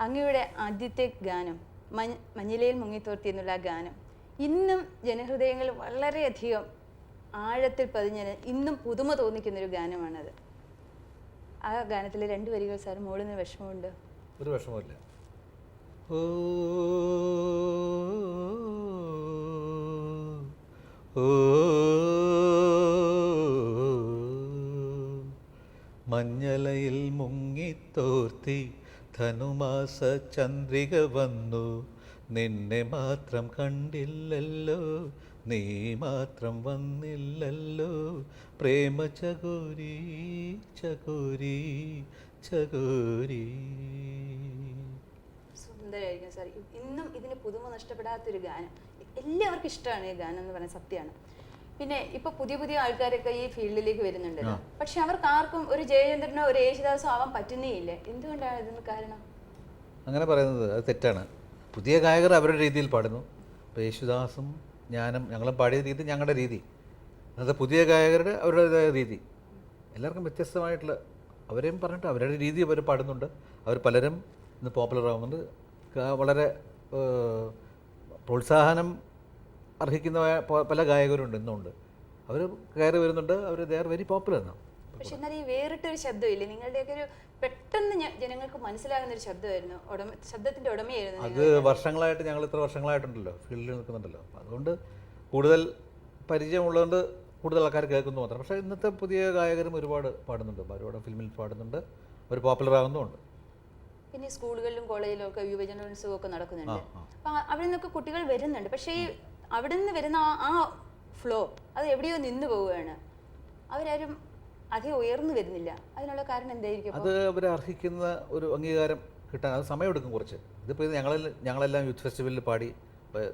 അങ്ങയുടെ ആദ്യത്തെ ഗാനം മഞ്ഞിലയിൽ മുങ്ങിത്തോർത്തി എന്നുള്ള ഗാനം ഇന്നും ജനഹൃദയങ്ങൾ വളരെയധികം ആഴത്തിൽ പതിഞ്ഞ് ഇന്നും പുതുമ തോന്നിക്കുന്നൊരു ഗാനമാണത്. ആ ഗാനത്തിലെ 2 വരികൾ സാർ മോളുന്ന വിഷമമുണ്ട്? ഒരു വിഷമമില്ല. ഓ ഓ മഞ്ഞലയിൽ മുങ്ങിത്തോർത്തി ധനുമാസ ചന്ദ്രിക വന്നു, നിന്നെ മാത്രം കണ്ടില്ലല്ലോ, നീ മാത്രം വന്നില്ലല്ലോ, പ്രേമ ചകോരി ചകോരി ചകോരി. സുന്ദരമായിരിക്കും സാർ. ഇന്നും ഇതിന് പുതുമ നഷ്ടപ്പെടാത്തൊരു ഗാനം. എല്ലാവർക്കും ഇഷ്ടമാണ് ഈ ഗാനം എന്ന് പറയുന്നത് സത്യമാണ്. പിന്നെ ഇപ്പൊ പുതിയ പുതിയ ആൾക്കാരൊക്കെ ഈ ഫീൽഡിലേക്ക് വരുന്നുണ്ട്. പക്ഷെ അവർക്ക് ആർക്കും ഒരു ജയചന്ദ്രനോ ഒരു യേശുദാസോ ആവാൻ പറ്റുന്നേയില്ല. എന്തുകൊണ്ടാണ് ഇതിന് കാരണം? അങ്ങനെ പറയുന്നത് അത് തെറ്റാണ്. പുതിയ ഗായകർ അവരുടെ രീതിയിൽ പാടുന്നു. ഇപ്പോൾ യേശുദാസും ഞങ്ങളും പാടിയ രീതി ഞങ്ങളുടെ രീതി. അതായത് പുതിയ ഗായകരുടെ അവരുടേതായ രീതി. എല്ലാവർക്കും വ്യത്യസ്തമായിട്ടുള്ള അവരെയും പറഞ്ഞിട്ട് അവരുടെ രീതി അവർ പാടുന്നുണ്ട്. അവർ പലരും ഇന്ന് പോപ്പുലർ ആവുന്നുണ്ട്. വളരെ പ്രോത്സാഹനം അർഹിക്കുന്ന പല ഗായകരുണ്ട് ഇന്നുണ്ട്. അവർ കയറി വരുന്നുണ്ട്. അവർ ദേ ആർ വെരി പോപ്പുലർ എന്നാണ്. പക്ഷെ എന്നാൽ ഈ വേറിട്ടൊരു ശബ്ദമില്ലേ നിങ്ങളുടെയൊക്കെ? ഒരു പെട്ടെന്ന് ജനങ്ങൾക്ക് മനസ്സിലാകുന്ന ഒരു ശബ്ദമായിരുന്നു, ശബ്ദത്തിന്റെ ഉടമയായിരുന്നു. അത് വർഷങ്ങളായിട്ട് ഞങ്ങൾ ഇത്ര വർഷങ്ങളായിട്ടുണ്ടല്ലോ ഫീൽഡിൽ നിൽക്കുന്നുണ്ടല്ലോ. അതുകൊണ്ട് കൂടുതൽ പരിചയമുള്ളതുകൊണ്ട് കൂടുതൽ ആൾക്കാർ കേൾക്കുന്നു മാത്രം. പക്ഷേ ഇന്നത്തെ പുതിയ ഗായകരും ഒരുപാട് പാടുന്നുണ്ട്, ഒരുപാട് ഫിലിമിൽ പാടുന്നുണ്ട്, അവർ പോപ്പുലർ ആകുന്നുമുണ്ട്. പിന്നെ സ്കൂളുകളിലും കോളേജിലും ഒക്കെ യുവജനോത്സവം ഒക്കെ നടക്കുന്നുണ്ട്. അപ്പം അവിടെ നിന്നൊക്കെ കുട്ടികൾ വരുന്നുണ്ട്. പക്ഷേ ഈ അവിടെ നിന്ന് വരുന്ന ആ ഫ്ലോ അത് എവിടെയോ നിന്ന് പോവുകയാണ്. അവരാരും അധികം ഉയർന്നു വരുന്നില്ല. അതിനുള്ള കാരണം എന്തായിരിക്കും? അത് അവരെ അർഹിക്കുന്ന ഒരു അംഗീകാരം കിട്ടാൻ അത് സമയമെടുക്കും കുറച്ച്. ഇതിപ്പോൾ ഇത് ഞങ്ങളെല്ലാം യൂത്ത് ഫെസ്റ്റിവലിൽ പാടി,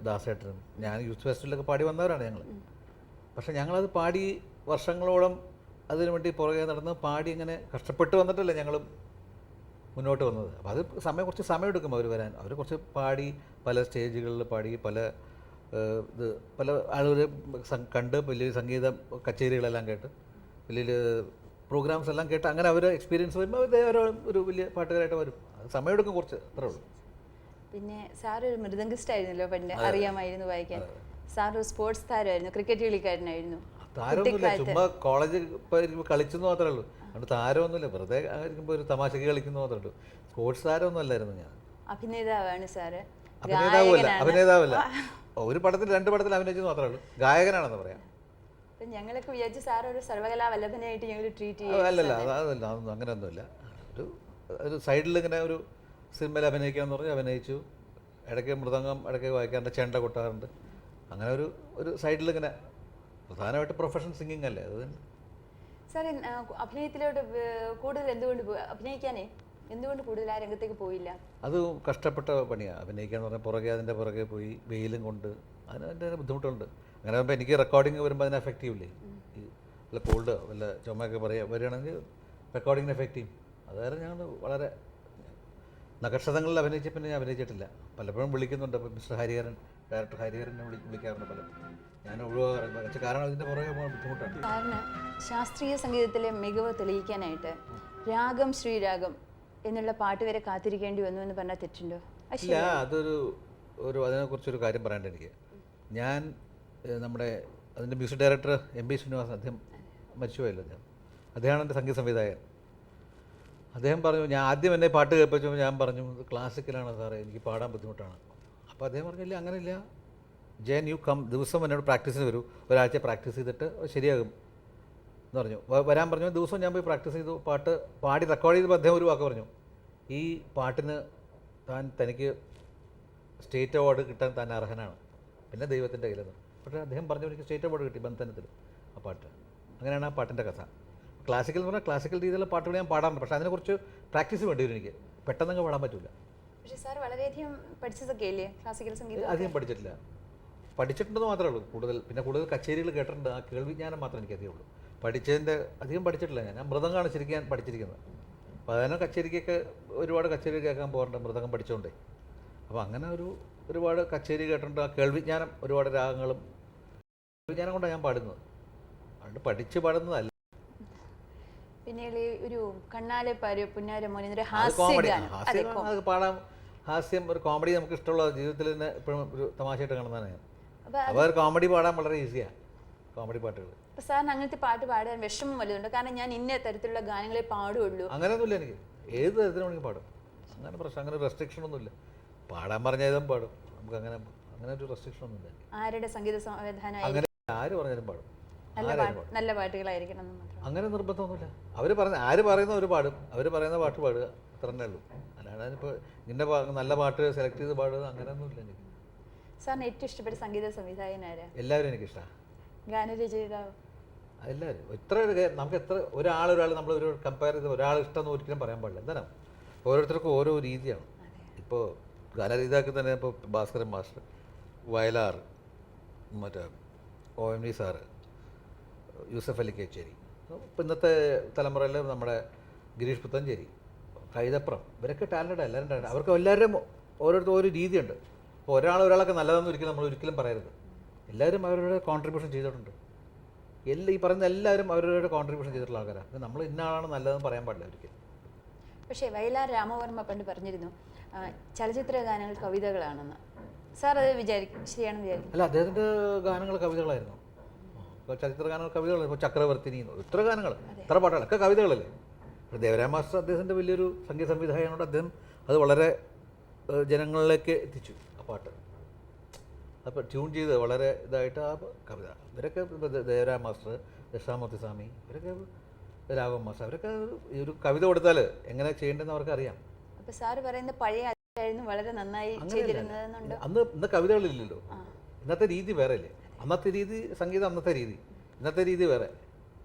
ദാസേട്ടനും ഞാൻ യൂത്ത് ഫെസ്റ്റിവലൊക്കെ പാടി വന്നവരാണ് ഞങ്ങൾ. പക്ഷേ ഞങ്ങളത് പാടി വർഷങ്ങളോളം അതിനു വേണ്ടി പുറകെ നടന്ന് പാടി ഇങ്ങനെ കഷ്ടപ്പെട്ട് വന്നിട്ടല്ലേ ഞങ്ങളും മുന്നോട്ട് വന്നത്. അപ്പോൾ അത് കുറച്ച് സമയമെടുക്കും അവർ വരാൻ. അവർ കുറച്ച് പാടി പല സ്റ്റേജുകളിൽ പാടി പല ആളുകൾ കണ്ട് വലിയ സംഗീത കച്ചേരികളെല്ലാം കേട്ട് വലിയ പ്രോഗ്രാംസ് എല്ലാം കേട്ട് അങ്ങനെ അവർ എക്സ്പീരിയൻസ് വരുമ്പോൾ ഒരു വലിയ പാട്ടുകാരായിട്ട് വരും. അത് സമയമെടുക്കും കുറച്ച്, അത്രേ ഉള്ളൂ. പിന്നെ സാർ ഒരു മൃദംഗിസ്റ്റ് ആയിരുന്നല്ലോ പണ്ട്, അറിയാമായിരുന്നു വായിക്കാൻ. സാർ ഒരു സ്പോർട്സ് താരമായിരുന്നു, ക്രിക്കറ്റ് കളിക്കാരനായിരുന്നു. താരമൊന്നുമില്ല, ചുമ്മാ കോളേജ് കളിച്ചെന്ന് മാത്രമേ ഉള്ളൂ. അതുകൊണ്ട് താരമൊന്നുമില്ല, വെറുതെ ആയിരിക്കുമ്പോൾ ഒരു തമാശക്ക് കളിക്കുന്ന മാത്രമേ ഉള്ളൂ. സ്പോർട്സ് താരമൊന്നും അല്ലായിരുന്നു ഞാൻ. അഭിനേതാവാണ് സാറ്. അഭിനേതാവല്ല, ഒരു പടത്തിൽ 2 പടത്തിൽ അഭിനയിച്ചെന്ന് മാത്രമേ ഉള്ളൂ. ഗായകനാണെന്ന് പറയാം. ഞങ്ങളൊക്കെ വിചാരിച്ചു സാർ ഒരു സർവകലാ വല്ലഭനായിട്ട് ഞങ്ങൾ ട്രീറ്റ് ചെയ്യും. അല്ലല്ല, അതൊന്നും അങ്ങനെയൊന്നുമില്ല. ഒരു സൈഡിൽ ഇങ്ങനെ ഒരു സിനിമയിൽ അഭിനയിക്കാമെന്ന് പറഞ്ഞ് അഭിനയിച്ചു. ഇടയ്ക്ക് മൃദംഗം ഇടയ്ക്ക് വായിക്കാറുണ്ട്, ചെണ്ട കൊട്ടാറുണ്ട്. അങ്ങനെ ഒരു സൈഡിൽ ഇങ്ങനെ. പ്രധാനമായിട്ട് പ്രൊഫഷണൽ സിംഗിങ് അല്ലേ അത് തന്നെ. സാറേ, അഭിനയത്തിലോട്ട് കൂടുതൽ എന്തുകൊണ്ട് കൂടുതൽ ആ രംഗത്തേക്ക് പോയില്ല? അത് കഷ്ടപ്പെട്ട പണിയാണ്. അഭിനയിക്കാന്ന് പറഞ്ഞാൽ അതിൻ്റെ പുറകെ പോയി വെയിലും കൊണ്ട് അതിൻ്റെ ബുദ്ധിമുട്ടുണ്ട്. അങ്ങനെ ആകുമ്പോൾ എനിക്ക് റെക്കോർഡിങ് വരുമ്പോൾ അതിനെ എഫക്റ്റ് ചെയ്യില്ലേ. വല്ല കോൾഡ് വല്ല ചുമയൊക്കെ വരികയാണെങ്കിൽ റെക്കോർഡിങ്ങിന് എഫക്റ്റ് ചെയ്യും. അതായത് ഞങ്ങൾ വളരെ നക്ഷത്രങ്ങളിൽ അഭിനയിച്ച പിന്നെ ഞാൻ അഭിനയിച്ചിട്ടില്ല. പലപ്പോഴും വിളിക്കുന്നുണ്ട്. ഇപ്പോൾ മിസ്റ്റർ ഹരിഹരൻ, ഡയറക്ടർ ഹരിഹരനെ വിളിക്കാറുണ്ട് പലപ്പോഴും. ഞാൻ ഒഴിവാകാറുണ്ട്. കാരണം അതിൻ്റെ പുറകെ പോകാൻ ബുദ്ധിമുട്ടാണ്. കാരണം ശാസ്ത്രീയ സംഗീതത്തിലെ മികവ് തെളിയിക്കാനായിട്ട് രാഗം ശ്രീരാഗം എന്നുള്ള പാട്ട് വരെ കാത്തിരിക്കേണ്ടി വന്നു എന്ന് പറഞ്ഞാൽ തെറ്റുണ്ടോ? ഇല്ല, അതിനെക്കുറിച്ചൊരു കാര്യം പറയാണ്ട് എനിക്ക്. ഞാൻ അതിൻ്റെ മ്യൂസിക് ഡയറക്ടർ MB ശ്രീനിവാസൻ, അദ്ദേഹം മരിച്ചുപോയല്ലോ. അദ്ദേഹമാണ് എൻ്റെ സംഗീത സംവിധായകൻ. അദ്ദേഹം പറഞ്ഞു, ഞാൻ ആദ്യം എന്നെ പാട്ട് കേൾപ്പിച്ചപ്പോൾ ഞാൻ പറഞ്ഞു ക്ലാസിക്കലാണ് സാറേ, എനിക്ക് പാടാൻ ബുദ്ധിമുട്ടാണ്. അപ്പോൾ അദ്ദേഹം പറഞ്ഞില്ല, അങ്ങനെയില്ല, ജയൻ യു കം, ദിവസം എന്നോട് പ്രാക്ടീസിന് വരൂ, ഒരാഴ്ച പ്രാക്ടീസ് ചെയ്തിട്ട് ശരിയാകും എന്ന് പറഞ്ഞു. വരാൻ പറഞ്ഞു. ദിവസം ഞാൻ പോയി പ്രാക്ടീസ് ചെയ്തു, പാടി റെക്കോർഡ് ചെയ്തപ്പോൾ അദ്ദേഹം ഒരു വാക്ക് പറഞ്ഞു, ഈ പാട്ടിന് തനിക്ക് സ്റ്റേറ്റ് അവാർഡ് കിട്ടാൻ താൻ അർഹനാണ്, പിന്നെ ദൈവത്തിൻ്റെ കയ്യിലെന്ന്. പക്ഷേ അദ്ദേഹം പറഞ്ഞു എനിക്ക് സ്റ്റേറ്റ് അവാർഡ് കിട്ടി ബന്ധനത്തിൽ ആ പാട്ട്. അങ്ങനെയാണ് ആ പാട്ടിൻ്റെ കഥ. ക്ലാസിക്കൽ എന്ന് പറഞ്ഞാൽ ക്ലാസിക്കൽ രീതിയിലുള്ള പാട്ടുകൾ ഞാൻ പാടാറുണ്ട്. പക്ഷേ അതിനെക്കുറിച്ച് പ്രാക്ടീസ് വേണ്ടി വരും. എനിക്ക് പെട്ടെന്നങ്ങ് പാടാൻ പറ്റില്ല. പക്ഷേ സാർ വളരെയധികം പഠിച്ചതൊക്കെ ഇല്ലേ ക്ലാസിക്കൽ സംഗീതം? അധികം പഠിച്ചിട്ടില്ല, പഠിച്ചിട്ടുണ്ടെന്ന് മാത്രമേ ഉള്ളൂ. കൂടുതൽ കച്ചേരികൾ കേട്ടിട്ടുണ്ട്. ആ കേൾവിജ്ഞാനം മാത്രമേ എനിക്ക് അധികം ഉള്ളൂ. അധികം പഠിച്ചിട്ടില്ല. ഞാൻ മൃദംഗമാണ് ശരിക്കും പഠിച്ചിരിക്കുന്നത്. അപ്പോൾ അതിനെ കച്ചേരിക്കൊക്കെ ഒരുപാട് കച്ചേരി കേൾക്കാൻ പോകാറുണ്ട് മൃദംഗം പഠിച്ചുകൊണ്ടേ. അപ്പോൾ അങ്ങനെ ഒരുപാട് കച്ചേരി കേട്ടിട്ടുണ്ട്. ആ കേൾവിജ്ഞാനം, ഒരുപാട് രാഗങ്ങളും കേൾവിജ്ഞാനം കൊണ്ടാണ് ഞാൻ പാടുന്നത്. അതുകൊണ്ട് പഠിച്ച് പാടുന്നതല്ല. പിന്നെ പറഞ്ഞാല് ഒരു കണ്ണാലെ പാര് പുന്നാര മോനെ എന്നൊരു അത് ഹാസ്യ കോമഡി ഗാനം. അതെ, ഹാസ്യം അത് പാടാം. ഹാസ്യം ഒരു കോമഡി നമുക്ക് ഇഷ്ടമുള്ള ജീവിതത്തിൽ തന്നെ എപ്പോഴും ഒരു തമാശയായിട്ട് കാണുന്നതാണ് ഞാൻ. അപ്പൊ അപ്പോൾ ഒരു കോമഡി പാടാൻ വളരെ ഈസിയാണ് കോമഡി പാട്ടുകൾ. അപ്പൊ സാറിന് അങ്ങനത്തെ പാട്ട് പാടാൻ വിഷമം വല്ലതുണ്ട്? കാരണം ഞാൻ ഇന്ന തരത്തിലുള്ള ഗാനങ്ങളെ പാടുള്ളൂ. അങ്ങനെയൊന്നുമില്ല, എനിക്ക് ഏത് തരത്തിലും വേണമെങ്കിൽ പാടും. അങ്ങനെ പ്രശ്നം, അങ്ങനെ റെസ്ട്രിക്ഷൻ ഒന്നുമില്ല. പാടാൻ പറഞ്ഞതും പാടും. നമുക്ക് അങ്ങനെ അങ്ങനെ ഒരു റെസ്ട്രിക്ഷൻ ഒന്നുമില്ല. ആരുടെ സംഗീത സംവിധാനം? അങ്ങനെ ആര് പറഞ്ഞാലും പാടും. നല്ല പാട്ടുകളായിരിക്കണം എന്ന് മാത്രം. അങ്ങനെ നിർബന്ധമൊന്നുമില്ല. അവർ പറഞ്ഞ ആര് പറയുന്ന ഒരു പാടും, അവർ പറയുന്ന പാട്ട് പാടുക, അത്ര തന്നെ ഉള്ളൂ. അല്ലാണ്ട് അതിനിപ്പോൾ ഇന്ന നല്ല പാട്ട് സെലക്ട് ചെയ്ത് പാടുക അങ്ങനെയൊന്നുമില്ല എനിക്ക്. സാറിന് ഏറ്റവും ഇഷ്ടപ്പെട്ട സംഗീത സംവിധായകൻ ആരാ? എല്ലാവരും എനിക്കിഷ്ടമാണ്. ഗാനരചയിതാവ്? എല്ലാവരും എത്ര നമുക്ക് എത്ര ഒരാൾ നമ്മൾ ഒരു കമ്പയർ ചെയ്ത് ഒരാൾ ഇഷ്ടം എന്ന് ഒരിക്കലും പറയാൻ പാടില്ല. എന്താണ് ഓരോരുത്തർക്കും ഓരോ രീതിയാണ്. ഇപ്പോൾ ഗാനരചയിതാക്കി തന്നെ ഇപ്പോൾ ഭാസ്കരൻ മാസ്റ്റർ, വയലാർ, മറ്റേ OMD സാറ്, യൂസഫ് അലി കേച്ചേരി, ഇപ്പോൾ ഇന്നത്തെ തലമുറയിൽ നമ്മുടെ ഗിരീഷ് പുത്തഞ്ചേരി, കൈതപ്രം, ഇവരൊക്കെ ടാലൻറ്റഡ്, എല്ലാവരും ടാലൻറ്റ്. അവർക്ക് എല്ലാവരും ഓരോരുത്തർ ഓരോ രീതിയുണ്ട്. അപ്പോൾ ഒരാളൊക്കെ നല്ലതെന്ന് ഒരിക്കലും നമ്മൾ ഒരിക്കലും പറയരുത്. എല്ലാവരും അവരുടെ കോൺട്രിബ്യൂഷൻ ചെയ്തിട്ടുണ്ട്. ഈ പറയുന്ന എല്ലാവരും അവരുടെ കോൺട്രിബ്യൂഷൻ ചെയ്തിട്ടുള്ള ആൾക്കാരാണ്. നമ്മൾ ഇന്ന ആളാണ് നല്ലതെന്ന് പറയാൻ പാടില്ല ഒരിക്കലും. പക്ഷേ വയലാർ രാമവർമ്മ പണ്ട് പറഞ്ഞിരുന്നു ചലച്ചിത്ര ഗാനങ്ങൾ കവിതകളാണെന്ന്. സാർ അത് ശരിയാണെന്ന് വിചാരിക്കും? അല്ല, അദ്ദേഹത്തിൻ്റെ ഗാനങ്ങൾ കവിതകളായിരുന്നു. ഇപ്പോൾ ചലച്ചിത്ര ഗാനങ്ങൾ കവിതകൾ, ഇപ്പോൾ ചക്രവർത്തിനി, ഇത്ര ഗാനങ്ങൾ, ഇത്ര പാട്ടുകളൊക്കെ കവിതകളല്ലേ. ഇപ്പോൾ ദേവരായ മാസ്റ്റർ അദ്ദേഹത്തിൻ്റെ വലിയൊരു സംഗീത സംവിധായകനോട് അദ്ദേഹം അത് വളരെ ജനങ്ങളിലേക്ക് എത്തിച്ചു ആ പാട്ട്. അപ്പോൾ ട്യൂൺ ചെയ്ത് വളരെ ഇതായിട്ട് ആ കവിത. ഇവരൊക്കെ ദേവരായ മാസ്റ്റർ, ദക്ഷിണാമൂർത്തി സ്വാമി, ഇവരൊക്കെ രാഘവൻ മാസ്റ്റർ, അവരൊക്കെ ഈ ഒരു കവിത കൊടുത്താൽ എങ്ങനെ ചെയ്യേണ്ടതെന്ന് അവർക്ക് അറിയാം. അപ്പോൾ സാറ് പറയുന്ന പഴയ ആയിരുന്നു വളരെ നന്നായി ചെയ്തിരുന്നതെന്നുണ്ട്. ഇന്ന് കവിതകളില്ലല്ലോ. ഇന്നത്തെ രീതി വേറെ അല്ലേ. അന്നത്തെ രീതി സംഗീതം, അന്നത്തെ രീതി, ഇന്നത്തെ രീതി വേറെ.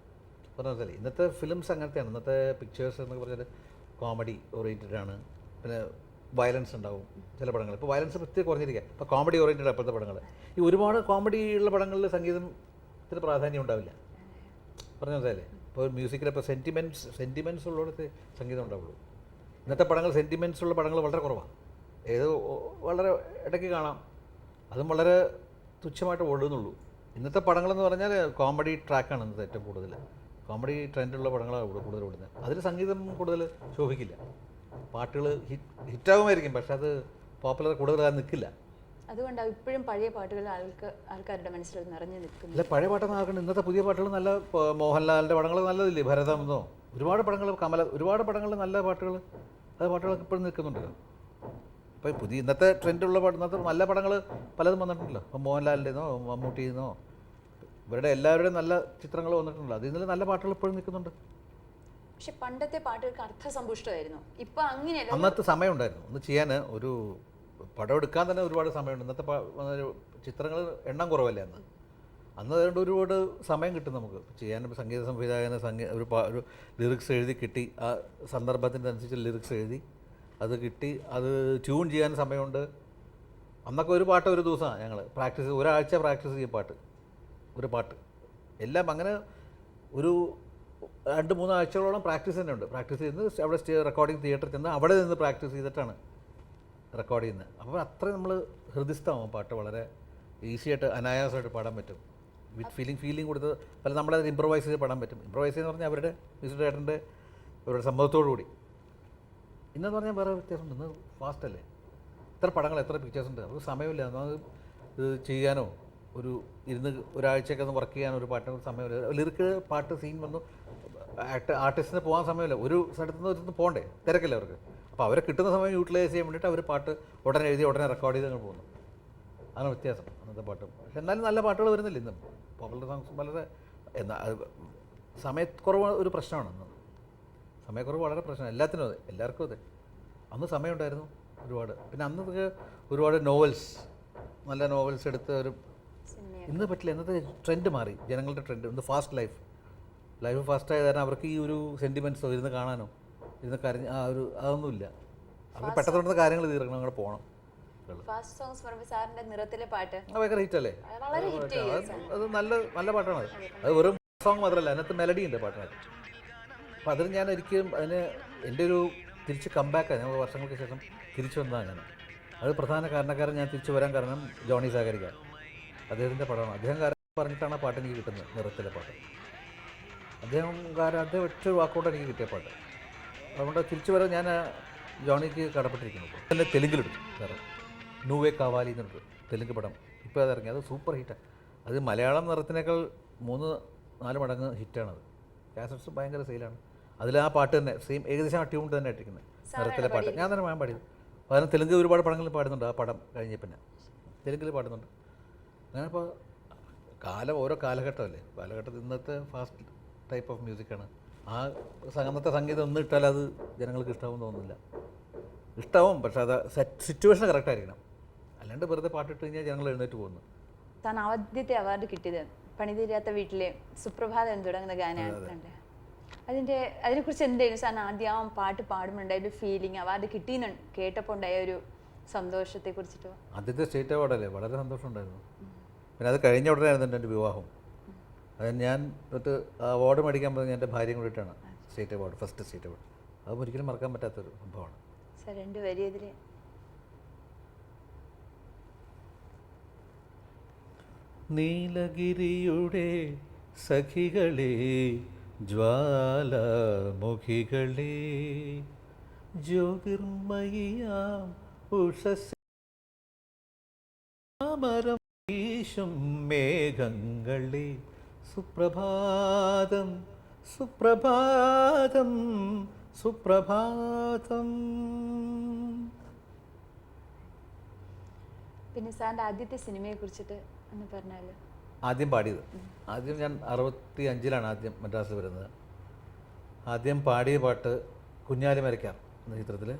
പറഞ്ഞാൽ ഇന്നത്തെ ഫിലിംസ് അങ്ങനത്തെയാണ്. ഇന്നത്തെ പിക്ചേഴ്സ് എന്നൊക്കെ പറഞ്ഞാൽ കോമഡി ഓറിയൻറ്റഡ് ആണ്. പിന്നെ വയലൻസ് ഉണ്ടാവും ചില പടങ്ങൾ. ഇപ്പോൾ വയലൻസ് പ്രത്യേകം കുറഞ്ഞിരിക്കുക. ഇപ്പോൾ കോമഡി ഓറിയൻറ്റഡ് അപ്പോഴത്തെ പടങ്ങൾ. ഈ ഒരുപാട് കോമഡി ഉള്ള പടങ്ങളിൽ സംഗീതത്തിന് പ്രാധാന്യം ഉണ്ടാവില്ല. പറഞ്ഞ മനസ്സിലല്ലേ. ഇപ്പോൾ മ്യൂസിക്കിൽ ഇപ്പോൾ സെൻറ്റിമെൻറ്റ്സ് ഉള്ളിടത്ത് സംഗീതം ഉണ്ടാവുള്ളൂ. ഇന്നത്തെ പടങ്ങൾ സെൻറ്റിമെൻറ്റ്സ് ഉള്ള പടങ്ങൾ വളരെ കുറവാണ്. ഏത് വളരെ ഇടയ്ക്ക് കാണാം, അതും വളരെ തുച്ഛമായിട്ട് ഓടുന്നുള്ളൂ. ഇന്നത്തെ പടങ്ങളെന്ന് പറഞ്ഞാൽ കോമഡി ട്രാക്കാണ് ഇന്നത്തെ ഏറ്റവും കൂടുതൽ. കോമഡി ട്രെൻഡുള്ള പടങ്ങളാണ് കൂടുതൽ ഓടുന്നത്. അതിൽ സംഗീതം കൂടുതൽ ശോഭിക്കില്ല. പാട്ടുകൾ ഹിറ്റാകുമായിരിക്കും, പക്ഷെ അത് പോപ്പുലർ കൂടുതൽ നിൽക്കില്ല. അതുകൊണ്ടാണ് ഇപ്പോഴും പഴയ പാട്ടുകൾ ആൾക്കാരുടെ മനസ്സിൽ നിറഞ്ഞു നിൽക്കുന്നത്. അല്ല, പഴയ പാട്ടൊന്നും ആക്കണം. ഇന്നത്തെ പുതിയ പാട്ടുകൾ നല്ല, മോഹൻലാലിൻ്റെ പടങ്ങൾ നല്ലതില്ലേ, ഭരതമെന്നോ, ഒരുപാട് പടങ്ങൾ, ഒരുപാട് പടങ്ങളിൽ നല്ല പാട്ടുകൾ, അത് പാട്ടുകളൊക്കെ ഇപ്പോഴും നിൽക്കുന്നുണ്ടല്ലോ. ഇപ്പോൾ ഇന്നത്തെ ട്രെൻഡുള്ള ഇന്നത്തെ നല്ല പടങ്ങൾ പലതും വന്നിട്ടുണ്ടല്ലോ. ഇപ്പോൾ മോഹൻലാലിൻ്റെന്നോ മമ്മൂട്ടിന്നോ ഇവരുടെ എല്ലാവരുടെയും നല്ല ചിത്രങ്ങൾ വന്നിട്ടുണ്ടല്ലോ. അതിൽ നല്ല പാട്ടുകൾ ഇപ്പോഴും നിൽക്കുന്നുണ്ട്. പക്ഷെ പണ്ടത്തെ പാട്ടുകൾക്ക് അർത്ഥസമ്പുഷ്ടമായിരുന്നു. ഇപ്പം അങ്ങനെയല്ല. അന്നത്തെ സമയം ഉണ്ടായിരുന്നു ഒന്ന് ചെയ്യാൻ. ഒരു പടം എടുക്കാൻ തന്നെ ഒരുപാട് സമയമുണ്ട്. ഇന്നത്തെ ചിത്രങ്ങൾ എണ്ണം കുറവല്ലേ അന്ന്. അതുകൊണ്ട് ഒരുപാട് സമയം കിട്ടും നമുക്ക് ചെയ്യാൻ. സംഗീത സംവിധായകന് ഒരു ലിറിക്സ് എഴുതി കിട്ടി, ആ സന്ദർഭത്തിൻ്റെ അനുസരിച്ച് ലിറിക്സ് എഴുതി അത് കിട്ടി, അത് ട്യൂൺ ചെയ്യാൻ സമയമുണ്ട്. അന്നൊക്കെ ഒരു പാട്ട് ഒരു ദിവസമാണ് ഞങ്ങൾ പ്രാക്ടീസ്, ഒരാഴ്ച പ്രാക്ടീസ് ചെയ്യും ഒരു പാട്ട് എല്ലാം. അങ്ങനെ ഒരു 2-3 ആഴ്ചകളോളം പ്രാക്ടീസ് തന്നെ ഉണ്ട്. പ്രാക്ടീസ് ചെയ്യുന്നത് അവിടെ റെക്കോർഡിംഗ് തിയേറ്ററിൽ ചെന്ന് അവിടെ നിന്ന് പ്രാക്ടീസ് ചെയ്തിട്ടാണ് റെക്കോർഡ് ചെയ്യുന്നത്. അപ്പോൾ അത്രയും നമ്മൾ ഹൃദയസ്ഥമാവും. പാട്ട് വളരെ ഈസിയായിട്ട് അനായാസമായിട്ട് പാടാൻ പറ്റും. വിത്ത് ഫീലിംഗ് കൊടുത്ത് പല നമ്മളത് ഇമ്പ്രവൈസ് ചെയ്ത് പാടാൻ പറ്റും. ഇമ്പ്രവൈസ് ചെയ്യുന്ന പറഞ്ഞാൽ അവരുടെ മ്യൂസിക് ഡയറക്ടറിൻ്റെ അവരുടെ സമ്മതത്തോടു കൂടി. ഇന്നെന്ന് പറഞ്ഞാൽ വേറെ വ്യത്യാസമുണ്ട്. ഇന്ന് ഫാസ്റ്റല്ലേ. എത്ര പടങ്ങൾ, എത്ര പിക്ചേഴ്സ് ഉണ്ട്. അവർക്ക് സമയമില്ല. ഇത് ചെയ്യാനോ ഇരുന്ന് ഒരാഴ്ചയൊക്കെ ഒന്ന് വർക്ക് ചെയ്യാനോ ഒരു പാട്ടിന് സമയമില്ല. ലിറിക്ക് പാട്ട് സീൻ വന്നു, ആർട്ടിസ്റ്റിന് പോകാൻ സമയമില്ല. ഒരു സ്ഥലത്ത് നിന്ന് പോകണ്ടേ, തിരക്കല്ലേ അവർക്ക്. അപ്പോൾ അവരെ കിട്ടുന്ന സമയം യൂട്ടിലൈസ് ചെയ്യാൻ വേണ്ടിയിട്ട് അവർ പാട്ട് ഉടനെ എഴുതി ഉടനെ റെക്കോർഡ് ചെയ്ത് അങ്ങ് പോകുന്നു. അതാണ് വ്യത്യാസം അന്നത്തെ പാട്ടും. പക്ഷെ എന്നാലും നല്ല പാട്ടുകൾ വരുന്നില്ല ഇന്നും. പോപ്പുലർ സോങ്സ് വളരെ സമയക്കുറവ് ഒരു പ്രശ്നമാണ് ഇന്ന്. സമയക്കുറവ് വളരെ പ്രശ്നമാണ് എല്ലാത്തിനും. അതെ, എല്ലാവർക്കും അതെ. അന്ന് സമയമുണ്ടായിരുന്നു ഒരുപാട്. പിന്നെ അന്നൊക്കെ ഒരുപാട് നോവൽസ്, നല്ല നോവൽസ് എടുത്ത് ഇന്ന് പറ്റില്ല. ഇന്നത്തെ ട്രെൻഡ് മാറി, ജനങ്ങളുടെ ട്രെൻഡ്. ഇന്ന് ഫാസ്റ്റ് ലൈഫ് ഫാസ്റ്റായ കാരണം അവർക്ക് ഈ ഒരു സെൻറ്റിമെൻറ്റ്സോ ഇരുന്ന് കാണാനോ ഇരുന്ന് കരഞ്ഞ് അതൊന്നുമില്ല. അവർ പെട്ടെന്ന് കാര്യങ്ങൾ തീർക്കണം, അങ്ങോട്ട് പോകണം. ഭയങ്കര ഹിറ്റല്ലേ. അത് നല്ല പാട്ടാണ്. അത് വെറും സോങ് മാത്രമല്ല, അതിനകത്ത് മെലഡി ഉണ്ട് പാട്ടിനകത്ത്. അപ്പോൾ അതിന് ഞാൻ ഒരിക്കലും എൻ്റെ ഒരു തിരിച്ച് കംബാക്കാണ്. ഞാൻ വർഷങ്ങൾക്ക് ശേഷം തിരിച്ചു വന്നതാണ് ഞാൻ. അത് പ്രധാന കാരണക്കാരൻ ഞാൻ തിരിച്ചു വരാൻ കാരണം ജോണി സാഗരിക, അദ്ദേഹത്തിൻ്റെ പടമാണ്. അദ്ദേഹം കാരണം പറഞ്ഞിട്ടാണ് ആ പാട്ട് എനിക്ക് കിട്ടുന്നത്, നിറത്തിലെ പാട്ട്. അദ്ദേഹം ഒറ്റ വാക്കോട്ട് എനിക്ക് കിട്ടിയ പാട്ട്. അതുകൊണ്ട് തിരിച്ചു വരാൻ ഞാൻ ജോണിക്ക് കടപ്പെട്ടിരിക്കുന്നു. തന്നെ തെലുങ്കിലെടുത്തു വേറെ നൂവേ കാവാലി എന്നൊരു തെലുങ്ക് പടം ഇപ്പോൾ അതിറങ്ങി. അത് സൂപ്പർ ഹിറ്റാണ്. അത് മലയാളം നിറത്തിനേക്കാൾ 3-4 മടങ്ങ് ഹിറ്റാണത്. കാസറ്റ്സ് ഭയങ്കര സെയിലാണ്. അതിൽ ആ പാട്ട് തന്നെ സെയിം ഏകദേശം ആ ട്യൂൺ തന്നെ ഇട്ടിരിക്കുന്നത്. നിറത്തിലെ പാട്ട് ഞാൻ തന്നെ ഞാൻ പാടിയത്. കാരണം തെലുങ്ക് ഒരുപാട് പടങ്ങളിൽ പാടുന്നുണ്ട്. ആ പടം കഴിഞ്ഞ പിന്നെ തെലുങ്കിൽ പാടുന്നുണ്ട്. അങ്ങനെ ഇപ്പോൾ ഓരോ കാലഘട്ടമല്ലേ, കാലഘട്ടത്തിൽ ഇന്നത്തെ ഫാസ്റ്റ് ടൈപ്പ് ഓഫ് മ്യൂസിക്കാണ്. ആ അന്നത്തെ സംഗീതം ഒന്നും ഇട്ടാൽ അത് ജനങ്ങൾക്ക് ഇഷ്ടമാവും തോന്നുന്നില്ല. ഇഷ്ടമാവും, പക്ഷെ അത് സിറ്റുവേഷൻ കറക്റ്റ് ആയിരിക്കണം. അല്ലാണ്ട് വെറുതെ പാട്ടിട്ട് കഴിഞ്ഞാൽ ജനങ്ങൾ എഴുന്നേറ്റ് പോകുന്നു. താൻ ആദ്യത്തെ അവാർഡ് കിട്ടിയത് പണിതീരാത്ത വീട്ടിലെ സുപ്രഭാതം തുടങ്ങുന്ന ഗാനമാണ്. അതിനെക്കുറിച്ച് എന്തായിരുന്നു സാറിന് ആദ്യം പാട്ട് പാടുമ്പോണ്ടായ ഒരു ഫീലിംഗ്, അവാർഡ് കിട്ടിയെന്ന് കേട്ടപ്പോൾ ഉണ്ടായ ഒരു സന്തോഷത്തെ കുറിച്ചിട്ടോ? ആദ്യത്തെ സ്റ്റേറ്റ് അവാർഡല്ലേ, വളരെ സന്തോഷമുണ്ടായിരുന്നു. പിന്നെ അത് കഴിഞ്ഞ ഉടനെ ആയിരുന്നു എൻ്റെ വിവാഹം. അത് ഞാൻ എന്നിട്ട് അവാർഡ് മേടിക്കാൻ പോകുന്നത് എൻ്റെ ഭാര്യയും കൂടിയിട്ടാണ്. State award, first state award. അത് ഒരിക്കലും മറക്കാൻ പറ്റാത്തൊരു സംഭവമാണ്. സാർ 2 വരി എതിരെ. നീലഗിരിയുടെ സഖികളെ, ജ്വാലാമുഖികളെ, ജ്യോതിർമയിയാം ഉഷസ്മരം വീശും മേഘങ്ങളെ, സുപ്രഭാതം സുപ്രഭാതം സുപ്രഭാതം. പിന്നെ സാറിൻ്റെ ആദ്യത്തെ സിനിമയെ കുറിച്ചിട്ട് ഒന്ന് പറഞ്ഞാലോ? ആദ്യം പാടിയത്, ആദ്യം ഞാൻ 65-ലാണ് ആദ്യം മദ്രാസിൽ വരുന്നത്. ആദ്യം പാടിയ പാട്ട് കുഞ്ഞാലി മരയ്ക്കാർ എന്ന ചിത്രത്തിൽ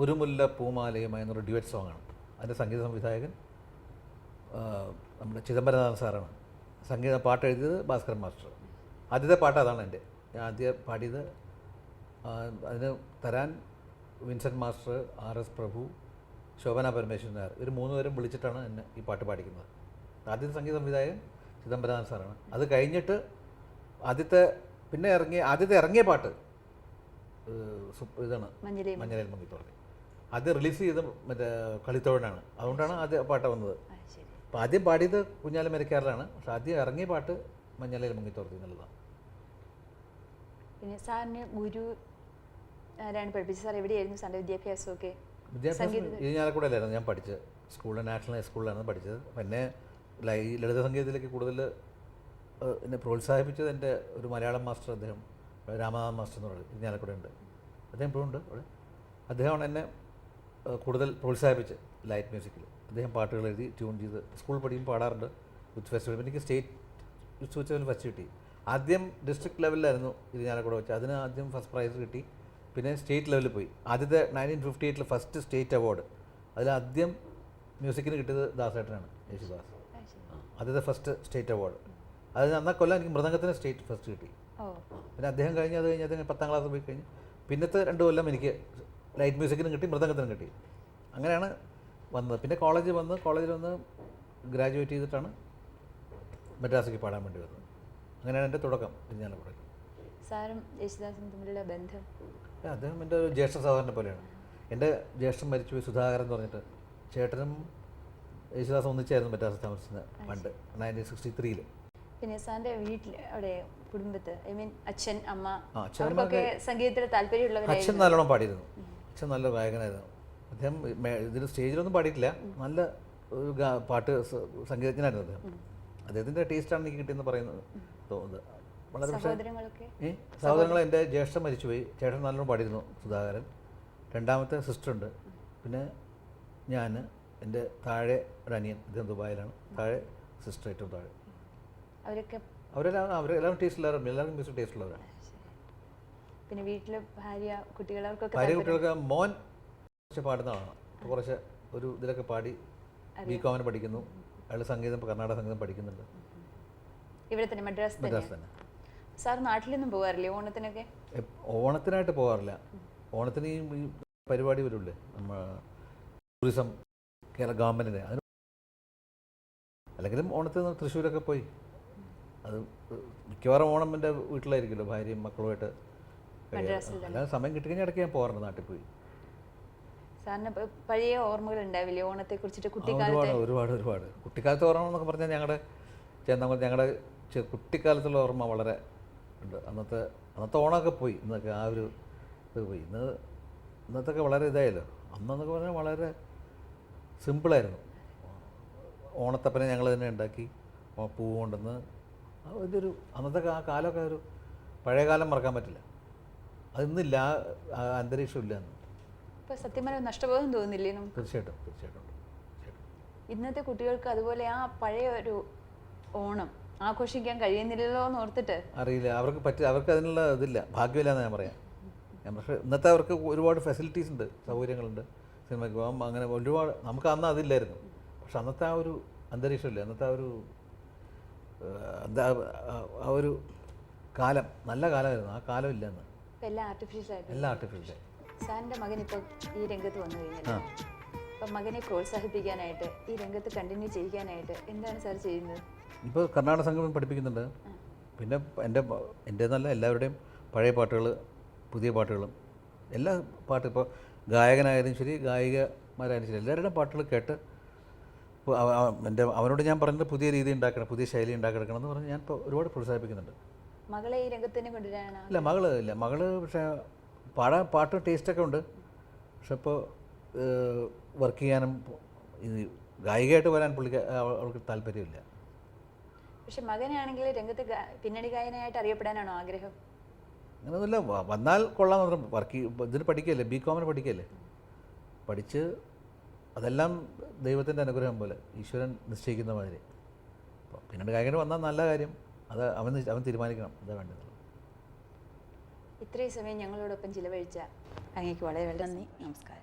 ഒരു മുല്ല പൂമാലയുമായി എന്നൊരു ഡ്യുവറ്റ് സോങ്ങാണ്. അതിൻ്റെ സംഗീത സംവിധായകൻ നമ്മുടെ ചിദംബരനാഥൻ സാറാണ്. പാട്ട് എഴുതിയത് ഭാസ്കരൻ മാസ്റ്റർ. ആദ്യത്തെ പാട്ട് അതാണ് എൻ്റെ. ഞാൻ ആദ്യം പാടിയത്. അതിന് തരാൻ വിൻസെൻ്റ് മാസ്റ്റർ, RS പ്രഭു, ശോഭന പരമേശ്വരൻ നായർ, ഇവർ 3 പേരും വിളിച്ചിട്ടാണ് എന്നെ ഈ പാട്ട് പാടിക്കുന്നത്. ആദ്യത്തെ സംഗീത സംവിധായകൻ ചിദംബരനാഥൻ സാറാണ്. അത് കഴിഞ്ഞിട്ട് ആദ്യത്തെ ഇറങ്ങിയ പാട്ട് ഇതാണ്, മഞ്ഞളയിൽ മുങ്ങിത്തോളി. അത് റിലീസ് ചെയ്ത് മറ്റേ കളിത്തോഴനാണ്. അതുകൊണ്ടാണ് ആദ്യ പാട്ട് വന്നത്. അപ്പോൾ ആദ്യം പാടിയത് കുഞ്ഞാലി മരക്കാറിലാണ്, പക്ഷെ ആദ്യം ഇറങ്ങിയ പാട്ട് മഞ്ഞളയിൽ മുങ്ങിത്തോർത്തി എന്നുള്ളതാണ്. പിന്നെ സാറിന് ഗുരു ആരാണ് പഠിപ്പിച്ചത്? സാർ എവിടെയായിരുന്നു സാറിൻ്റെ വിദ്യാഭ്യാസമൊക്കെ? വിദ്യാഭ്യാസം ഇരിഞ്ഞാലക്കുടയിലായിരുന്നു ഞാൻ പഠിച്ചത്. സ്കൂളിൽ നാഷണൽ ഹൈസ്കൂളിലാണ് പഠിച്ചത്. പിന്നെ ഈ ലളിത സംഗീതത്തിലേക്ക് കൂടുതൽ എന്നെ പ്രോത്സാഹിപ്പിച്ചത് എൻ്റെ ഒരു മലയാളം മാസ്റ്റർ, അദ്ദേഹം രാമനാഥൻ മാസ്റ്റർ എന്ന് പറയുന്നത് ഇരിഞ്ഞാലക്കുടയുണ്ട്. അദ്ദേഹം ഇപ്പോഴും ഉണ്ട് അവിടെ. അദ്ദേഹമാണ് എന്നെ കൂടുതൽ പ്രോത്സാഹിപ്പിച്ച് ലൈറ്റ് മ്യൂസിക്കിൽ. അദ്ദേഹം പാട്ടുകൾ എഴുതി ട്യൂൺ ചെയ്ത് സ്കൂളിൽ പഠിക്കുമ്പോൾ പാടാറുണ്ട്. യൂത്ത് ഫെസ്റ്റിവൽ, എനിക്ക് സ്റ്റേറ്റ് യൂത്ത് ഫെസ്റ്റിവൽ ഫസ്റ്റ് കിട്ടി. ആദ്യം ഡിസ്ട്രിക്ട് ലെവലിലായിരുന്നു ഇരിഞ്ഞാലക്കുട വെച്ച്. അതിന് ആദ്യം ഫസ്റ്റ് പ്രൈസ് കിട്ടി. പിന്നെ സ്റ്റേറ്റ് ലെവലിൽ പോയി. ആദ്യത്തെ 1958 ഫസ്റ്റ് സ്റ്റേറ്റ് അവാർഡ്, അതിലാദ്യം മ്യൂസിക്കിന് കിട്ടിയത് ദാസേട്ടനാണ്, യേശുദാസ്. ആദ്യത്തെ ഫസ്റ്റ് സ്റ്റേറ്റ് അവാർഡ്. അത് അന്നാ കൊല്ലം എനിക്ക് മൃദംഗത്തിന് സ്റ്റേറ്റ് ഫസ്റ്റ് കിട്ടി. പിന്നെ അദ്ദേഹം കഴിഞ്ഞ് അദ്ദേഹം 10ാം ക്ലാസ് പോയി കഴിഞ്ഞ് പിന്നത്തെ 2 കൊല്ലം എനിക്ക് ലൈറ്റ് മ്യൂസിക്കിനും കിട്ടി, മൃദംഗത്തിനും കിട്ടി. അങ്ങനെയാണ് വന്നത്. പിന്നെ കോളേജിൽ വന്ന് ഗ്രാജുവേറ്റ് ചെയ്തിട്ടാണ് മദ്രാസിലേക്ക് പാടാൻ വേണ്ടി വന്നത്. അങ്ങനെയാണ് എൻ്റെ തുടക്കം ഇരിഞ്ഞാലക്കുടയിൽ. സാറും യേശുദാസും തമ്മിലുള്ള ബന്ധം? അദ്ദേഹം എൻ്റെ ഒരു ജ്യേഷ്ഠ സഹോദരനെ പോലെയാണ്. എൻ്റെ ജ്യേഷ്ഠൻ മരിച്ചുപോയി, സുധാകരൻ എന്ന് പറഞ്ഞിട്ട്. ചേട്ടനും യേശുദാസും ഒന്നിച്ചായിരുന്നു മദ്രാസ് താമസിച്ചത് പണ്ട് 1963. പിന്നെ സാറിൻ്റെ വീട്ടിൽ അവിടെ കുടുംബത്ത്, ഐ മീൻ അച്ഛൻ അമ്മ അവർക്കൊക്കെ സംഗീതത്തിൽ താല്പര്യമുള്ളവരായിരുന്നു? അച്ഛൻ നല്ലോണം പാടിയിരുന്നു. അച്ഛൻ നല്ല ഗായകനായിരുന്നു. അദ്ദേഹം ഇതിന് സ്റ്റേജിലൊന്നും പാടിയിട്ടില്ല, നല്ല ഒരു പാട്ട് സംഗീതജ്ഞനായിരുന്നു അദ്ദേഹം. അദ്ദേഹത്തിൻ്റെ ടേസ്റ്റാണ് എനിക്ക് കിട്ടിയെന്ന് തോന്നുന്നത്. വളരെ. സഹോദരങ്ങൾ, എൻ്റെ ജ്യേഷ്ഠൻ മരിച്ചുപോയി. ചേട്ടൻ നല്ലോണം പാടിയിരുന്നു, സുധാകരൻ. 2ാമത്തെ സിസ്റ്ററുണ്ട്. പിന്നെ ഞാൻ, എൻ്റെ താഴെ ഒരു അനിയൻ, അദ്ദേഹം ദുബായിലാണ്. താഴെ സിസ്റ്റർ, ഏറ്റവും താഴെ. അവരെല്ലാം ടേസ്റ്റുള്ളവരാണ്, എല്ലാവർക്കും മ്യൂസിക് ടേസ്റ്റുള്ളവരാണ്. പിന്നെ വീട്ടിൽ ഭാര്യ കുട്ടികൾക്ക് മോൻ കുറച്ച് പാടുന്ന ആളാണ്. കുറച്ച് ഒരു ഇതിലൊക്കെ പാടി ബികോമിന് പഠിക്കുന്നു. അയാൾ സംഗീതം, കർണാടക സംഗീതം പഠിക്കുന്നുണ്ട്. ഇവിടെ തന്നെ മദ്രാസ് തന്നെ. സാർ നാട്ടിലൊന്നും പോകാറില്ലേ ഓണത്തിനൊക്കെ? ഓണത്തിനായിട്ട് പോകാറില്ല. ഓണത്തിന് ഈ പരിപാടി വരില്ലേ, നമ്മൾ ടൂറിസം ഗവൺമെൻറ്റിൻ്റെ, അതിന് അല്ലെങ്കിലും ഓണത്തിന് തൃശ്ശൂരൊക്കെ പോയി. അത് മിക്കവാറും ഓണം എൻ്റെ വീട്ടിലായിരിക്കുമല്ലോ, ഭാര്യയും മക്കളുമായിട്ട്. അല്ലാതെ സമയം കിട്ടിക്കഴിഞ്ഞാൽ ഇടയ്ക്ക് ഞാൻ പോകാറുണ്ട് നാട്ടിൽ പോയി. സാറിന് പഴയ ഓർമ്മകൾ ഉണ്ടാവില്ലേ ഓണത്തെ കുറിച്ചിട്ട്? ഒരുപാട് കുട്ടിക്കാലത്തെ ഓർമ്മ എന്നൊക്കെ പറഞ്ഞാൽ ഞങ്ങളുടെ കുട്ടിക്കാലത്തുള്ള ഓർമ്മ വളരെ ഉണ്ട്. അന്നത്തെ ഓണമൊക്കെ പോയി, ഇന്നൊക്കെ ആ ഒരു ഇത് പോയി. ഇന്നത്തൊക്കെ വളരെ ഇതായല്ലോ. അന്നെന്നൊക്കെ പറഞ്ഞാൽ വളരെ സിമ്പിളായിരുന്നു. ഓണത്തപ്പനെ ഞങ്ങൾ തന്നെ ഉണ്ടാക്കി പൂവ് കൊണ്ടുവന്ന് ഇതൊരു അന്നത്തെ ആ കാലമൊക്കെ ഒരു പഴയ കാലം മറക്കാൻ പറ്റില്ല. അതിന്നില്ല, ആ അന്തരീക്ഷം ഇല്ല അന്ന്. ഇപ്പോൾ സത്യം പറഞ്ഞാൽ നഷ്ടബോധം തോന്നുന്നില്ലേ നമുക്ക്? തീർച്ചയായിട്ടും. ഇന്നത്തെ കുട്ടികൾക്ക് അതുപോലെ ആ പഴയ ഒരു ഓണം ആഘോഷിക്കാൻ കഴിയുന്നില്ലല്ലോ എന്ന് ഓർത്തിട്ട് അറിയില്ല, അവർക്ക് അതിനുള്ള ഇതില്ല, ഭാഗ്യമില്ല എന്ന് ഞാൻ പറയാം. പക്ഷേ ഇന്നത്തെ അവർക്ക് ഒരുപാട് ഫെസിലിറ്റീസ് ഉണ്ട്, സൗകര്യങ്ങളുണ്ട്, സിനിമയ്ക്ക് പോകാം, അങ്ങനെ ഒരുപാട്. നമുക്ക് അന്ന് അതില്ലായിരുന്നു. പക്ഷെ അന്നത്തെ ആ ഒരു അന്തരീക്ഷമില്ല, അന്നത്തെ ആ ഒരു എന്താ ആ ഒരു കാലം നല്ല കാലമായിരുന്നു. ആ കാലം ഇല്ല അന്ന്. എല്ലാം ആർട്ടിഫിഷ്യലായിട്ട്. എല്ലാം ആർട്ടിഫിഷ്യൽ. സാറിൻ്റെ മകൻ ഇപ്പോൾ ഈ രംഗത്ത് വന്നു കഴിഞ്ഞാൽ അപ്പം മകനെ പ്രോത്സാഹിപ്പിക്കാനായിട്ട് ഈ രംഗത്ത് കണ്ടിന്യൂ ചെയ്യിക്കാനായിട്ട് എന്താണ് സാർ ചെയ്യുന്നത്? ഇപ്പോൾ കർണാടക സംഗീതം പഠിപ്പിക്കുന്നുണ്ട്. പിന്നെ എൻ്റെന്നല്ല, എല്ലാവരുടെയും പഴയ പാട്ടുകൾ, പുതിയ പാട്ടുകളും, എല്ലാ പാട്ടും, ഇപ്പോൾ ഗായകനായാലും ശരി ഗായികമാരായാലും ശരി എല്ലാവരുടെയും പാട്ടുകൾ കേട്ട് ഇപ്പോൾ അവനോട് ഞാൻ പറഞ്ഞിട്ട് പുതിയ രീതി ഉണ്ടാക്കണം, പുതിയ ശൈലി ഉണ്ടാക്കിയെടുക്കണം എന്ന് പറഞ്ഞ് ഞാൻ ഇപ്പോൾ ഒരുപാട് പ്രോത്സാഹിപ്പിക്കുന്നുണ്ട്. മകളെ ഈ രംഗത്ത് തന്നെ കൊണ്ടുവരാനാണ്? ഇല്ല മകള് പക്ഷേ പാട്ട് ടേസ്റ്റൊക്കെ ഉണ്ട്. പക്ഷെ ഇപ്പോൾ വർക്ക് ചെയ്യാനും ഇത് ഗായികയായിട്ട് വരാൻ അവൾക്ക് താല്പര്യമില്ല. പക്ഷെ മകനാണെങ്കിൽ രംഗത്ത് പിന്നണി ഗായകനായിട്ട് അറിയപ്പെടാനാണോ ആഗ്രഹം? അങ്ങനെയൊന്നുമില്ല, വന്നാൽ കൊള്ളാൻ മാത്രം. ഇതിന് പഠിക്കല്ലേ, ബികോമിന് പഠിക്കല്ലേ, പഠിച്ച് അതെല്ലാം ദൈവത്തിൻ്റെ അനുഗ്രഹം പോലെ ഈശ്വരൻ നിശ്ചയിക്കുന്ന മാതിരി. അപ്പോൾ പിന്നീട് ഗായകന് വന്നാൽ നല്ല കാര്യം, അത് അവൻ തീരുമാനിക്കണം എന്താ വേണ്ടത്. ഇത്രയും സമയം ഞങ്ങളോടൊപ്പം ചിലവഴിച്ച അങ്ങേക്ക് വളരെ നന്ദി. നമസ്കാരം.